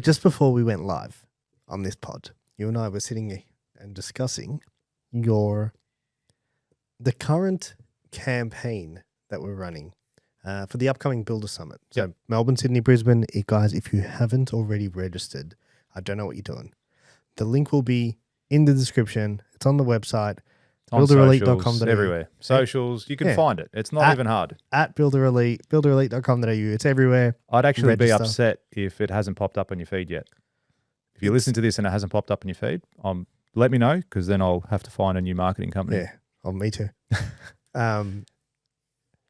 Just before we went live on this pod, you and I were sitting and discussing the current campaign that we're running for the upcoming Builder Summit. So Melbourne, Sydney, Brisbane. Guys, if you haven't already registered, I don't know what you're doing. The link will be in the description. It's on the website. On socials, everywhere. Socials, you can find it. It's not even hard. At Builder Elite, builderelite.com.au. It's everywhere. I'd actually be upset if it hasn't popped up on your feed yet. If you listen to this and it hasn't popped up on your feed, let me know, because then I'll have to find a new marketing company. Yeah, me too.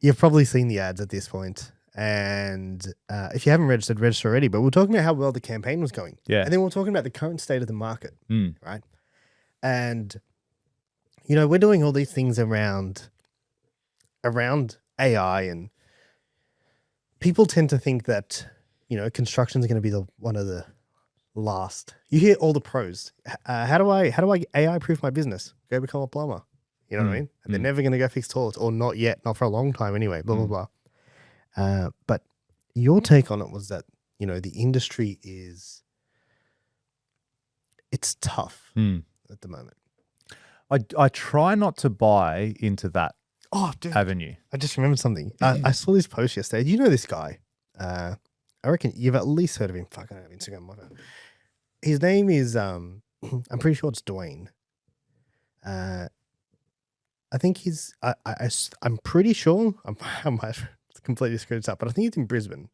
You've probably seen the ads at this point. And if you haven't registered, register already. But we're talking about how well the campaign was going. Yeah. And then we're talking about the current state of the market, right? And you know, we're doing all these things around AI, and people tend to think that, you know, construction is going to be one of the last. You hear all the pros. How do I AI proof my business? Go become a plumber. You know what I mean? And they're never going to go fix toilets, or not yet, not for a long time anyway. Blah blah blah. But your take on it was that, you know, the industry it's tough at the moment. I try not to buy into that avenue. I just remembered something. I saw this post yesterday. Do you know this guy? I reckon you've at least heard of him. Fuck, I don't have Instagram. His name is, I'm pretty sure it's Dwayne. I think I'm pretty sure, I might completely screwed this up, but I think he's in Brisbane.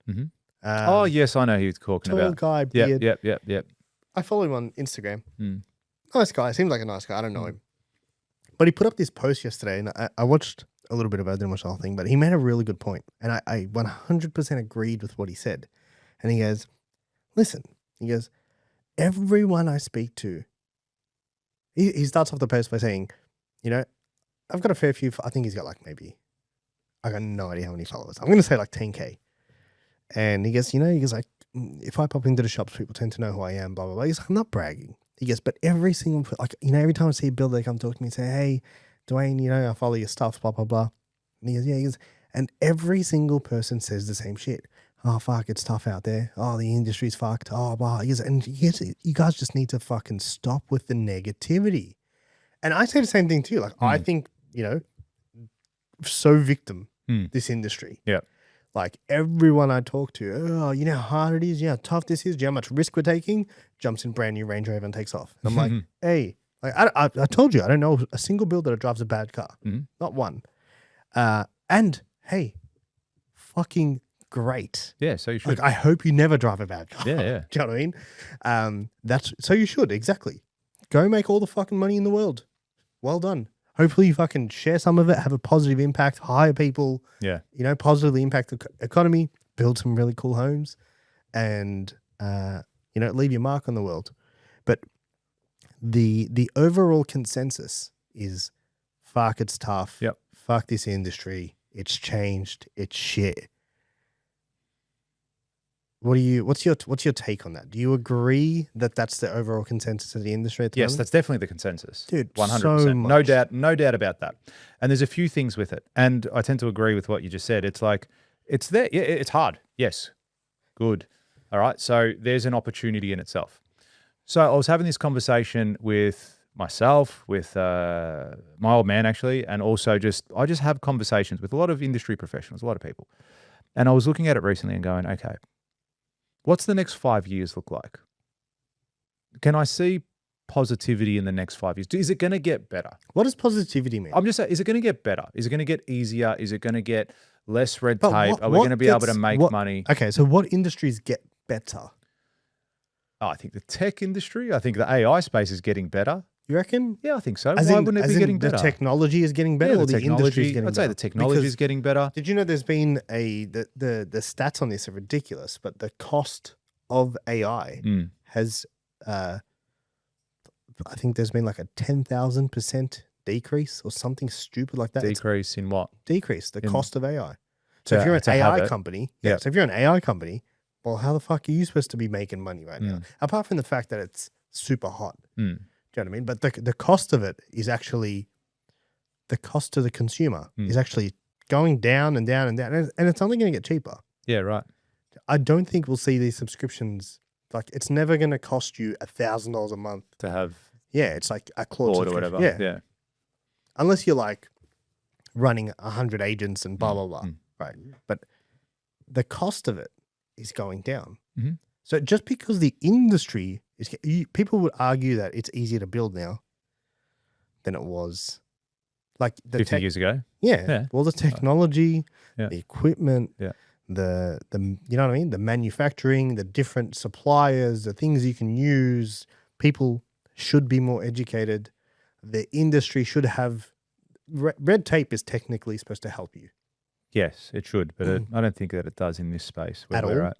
Oh, yes, I know who he's talking about. Tall guy, beard. Yep. I follow him on Instagram. Nice guy. Seems like a nice guy. I don't know him. But he put up this post yesterday, and I watched a little bit of it. I didn't watch the whole thing, but he made a really good point. And I 100% agreed with what he said. And he goes, listen, everyone I speak to, he starts off the post by saying, you know, I've got a fair few, I think he's got like maybe, I got no idea how many followers. I'm going to say like 10K. And he goes, like, if I pop into the shops, people tend to know who I am, blah, blah, blah. He's like, I'm not bragging. He goes, but every single, like, you know, every time I see a builder, they come talk to me and say, hey, Dwayne, you know, I follow your stuff, blah, blah, blah. And he goes, yeah, and every single person says the same shit. Oh, fuck, it's tough out there. Oh, the industry's fucked. Oh, blah. He goes, and you guys just need to fucking stop with the negativity. And I say the same thing too. Like, I think, you know, so victim, this industry. Yeah. Like everyone I talk to, oh, you know how hard it is, how tough this is, do you know how much risk we're taking? Jumps in brand new Range Rover and takes off. And I'm like, hey, like I told you, I don't know a single builder that drives a bad car. Not one. And hey, fucking great. Yeah, so you should. Like, I hope you never drive a bad car. Yeah. Do you know what I mean? So you should, exactly. Go make all the fucking money in the world. Well done. Hopefully you fucking share some of it, have a positive impact, hire people, you know, positively impact the economy, build some really cool homes, and, you know, leave your mark on the world. But the overall consensus is, fuck, it's tough. Yep. Fuck this industry. It's changed. It's shit. What's your take on that? Do you agree that that's the overall consensus of the industry at the moment? Yes, that's definitely the consensus. Dude, 100%. so much. No doubt about that. And there's a few things with it. And I tend to agree with what you just said. It's like, it's there. Yeah, it's hard. Yes. Good. All right. So there's an opportunity in itself. So I was having this conversation with myself, with my old man actually, and also I just have conversations with a lot of industry professionals, a lot of people. And I was looking at it recently and going, okay, what's the next 5 years look like? Can I see positivity in the next 5 years? Is it going to get better? What does positivity mean? I'm just saying, is it going to get better? Is it going to get easier? Is it going to get less red tape? Are we going to be able to make money? Okay, so what industries get better? Oh, I think the tech industry, I think the AI space is getting better. You reckon? Yeah, I think so. Why wouldn't it be getting better? The technology is getting better, or the industry is getting better? I'd say the technology is getting better. Did you know there's been the stats on this are ridiculous, but the cost of AI has, I think there's been like a 10,000% decrease or something stupid like that. Decrease in what? Decrease the cost of AI. So if you're an AI company, so if you're an AI company, well, how the fuck are you supposed to be making money right now? Apart from the fact that it's super hot. Do you know what I mean? But the cost of it is actually, the cost to the consumer is actually going down and down and down. And it's only going to get cheaper. Yeah, right. I don't think we'll see these subscriptions Like it's never going to cost you $1,000 a month. To have Yeah, it's like a clause board or subscription. whatever. Yeah. Yeah. Unless you're like running 100 agents and blah, blah, blah. Mm. Right. But the cost of it is going down. Mhm. So just because the industry is, people would argue that it's easier to build now than it was like 50 years ago. Yeah. Yeah. Well, the technology, Yeah. the equipment, Yeah. the you know what I mean? The manufacturing, the different suppliers, the things you can use. People should be more educated. The industry should have red tape is technically supposed to help you. Yes, it should, but I don't think that it does in this space where At we're all? at.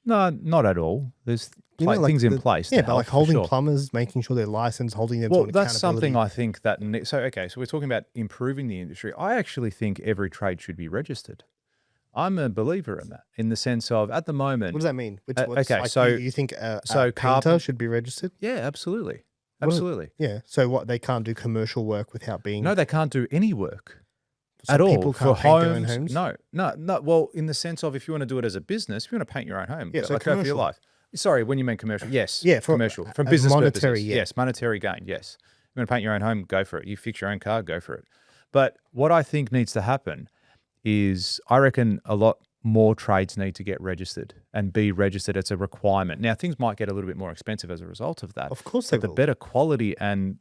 No, not at all. There's Like things in place. Yeah, to but like help, for holding sure. plumbers, making sure they're licensed, holding them Well, to that's something accountability. I think that. So we're talking about improving the industry. I actually think every trade should be registered. I'm a believer in that, in the sense of at the moment. What does that mean? Okay, like so- you think a painter carpent- should be registered? Yeah, absolutely, What is- absolutely. Yeah. So what? They can't do commercial work without being. No, they can't do any work so at all people for can't paint their own homes. homes. No. Well, in the sense of if you want to do it as a business, if you want to paint your own home, Yeah, so like go for your commercial. life. Sorry, when you mean commercial, yes. Yeah, for commercial from a business monetary, purposes. yeah. Yes, monetary gain. Yes, you want to paint your own home, go for it. You fix your own car, go for it. But what I think needs to happen is, I reckon a lot more trades need to get registered and be registered. It's a requirement. Now, things might get a little bit more expensive as a result of that. Of course they But the will. better quality and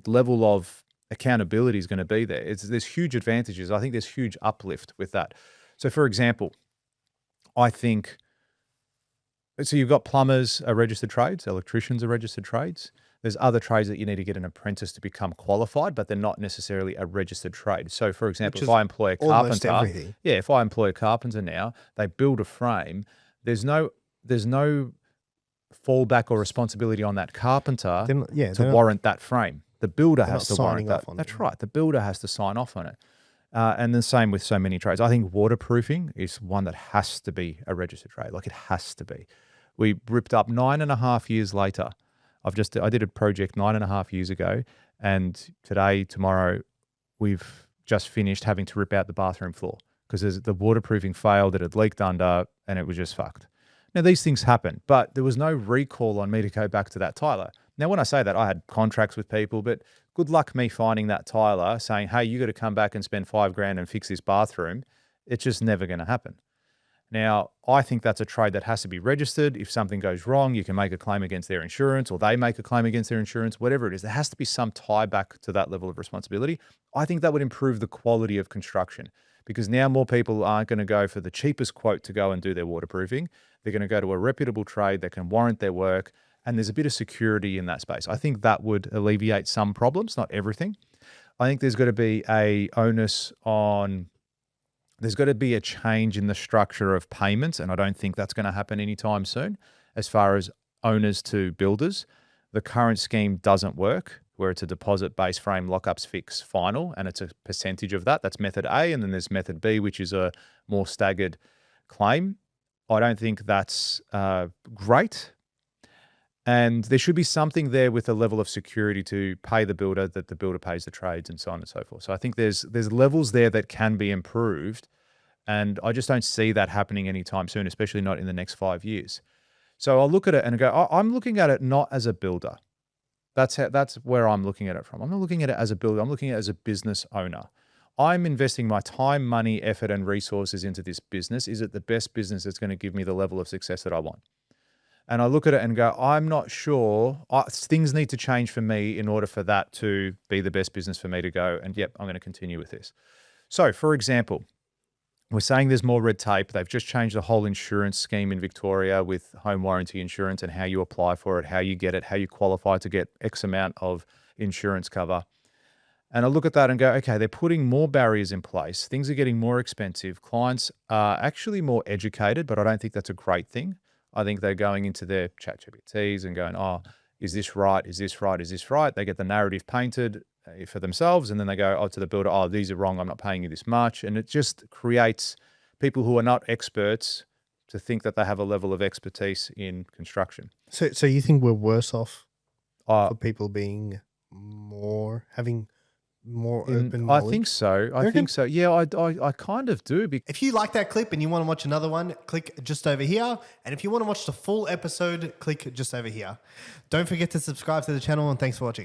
level of accountability is going to be there. There's huge advantages. I think there's huge uplift with that. So, for example, I think, so you've got plumbers are registered trades, electricians are registered trades. There's other trades that you need to get an apprentice to become qualified, but they're not necessarily a registered trade. So, for example, Which if is I employ a almost carpenter, everything. yeah, if I employ a carpenter now, they build a frame. There's no fallback or responsibility on that carpenter They're not- yeah, to they're not- warrant that frame. The builder They're has not to warrant signing that. off on That's it. right. The builder has to sign off on it. And the same with so many trades. I think waterproofing is one that has to be a registered trade. Like, it has to be. We ripped up 9.5 years later. I did a project 9.5 years ago, and tomorrow, we've just finished having to rip out the bathroom floor because the waterproofing failed, it had leaked under, and it was just fucked. Now, these things happen, but there was no recall on me to go back to that tiler. Now, when I say that, I had contracts with people, but good luck me finding that tiler saying, hey, you got to come back and spend $5,000 and fix this bathroom. It's just never going to happen. Now, I think that's a trade that has to be registered. If something goes wrong, you can make a claim against their insurance, or they make a claim against their insurance, whatever it is. There has to be some tie back to that level of responsibility. I think that would improve the quality of construction, because now more people aren't going to go for the cheapest quote to go and do their waterproofing. They're going to go to a reputable trade that can warrant their work, and there's a bit of security in that space. I think that would alleviate some problems, not everything. I think there's got to be there's got to be a change in the structure of payments, and I don't think that's going to happen anytime soon. As far as owners to builders, the current scheme doesn't work, where it's a deposit-based frame, lockups, fix, final, and it's a percentage of that. That's method A, and then there's method B, which is a more staggered claim. I don't think that's great. And there should be something there with a level of security to pay the builder, that the builder pays the trades, and so on and so forth. So I think there's levels there that can be improved, and I just don't see that happening anytime soon, especially not in the next 5 years. So I'll look at it and go, I'm looking at it not as a builder. That's where I'm looking at it from. I'm not looking at it as a builder. I'm looking at it as a business owner. I'm investing my time, money, effort, and resources into this business. Is it the best business that's going to give me the level of success that I want? And I look at it and go, I'm not sure. Things need to change for me in order for that to be the best business for me to go. And yep, I'm going to continue with this. So, for example, we're saying there's more red tape. They've just changed the whole insurance scheme in Victoria with home warranty insurance and how you apply for it, how you get it, how you qualify to get X amount of insurance cover. And I look at that and go, okay, they're putting more barriers in place. Things are getting more expensive. Clients are actually more educated, but I don't think that's a great thing. I think they're going into their ChatGPTs and going, oh, is this right? Is this right? Is this right? They get the narrative painted for themselves, and then they go, to the builder, oh, these are wrong. I'm not paying you this much. And it just creates people who are not experts to think that they have a level of expertise in construction. So you think we're worse off Uh, for people having more open I knowledge? think so. I reckon? think so. Yeah, I kind of do. If you like that clip and you want to watch another one, click just over here. And if you want to watch the full episode, click just over here. Don't forget to subscribe to the channel, and thanks for watching.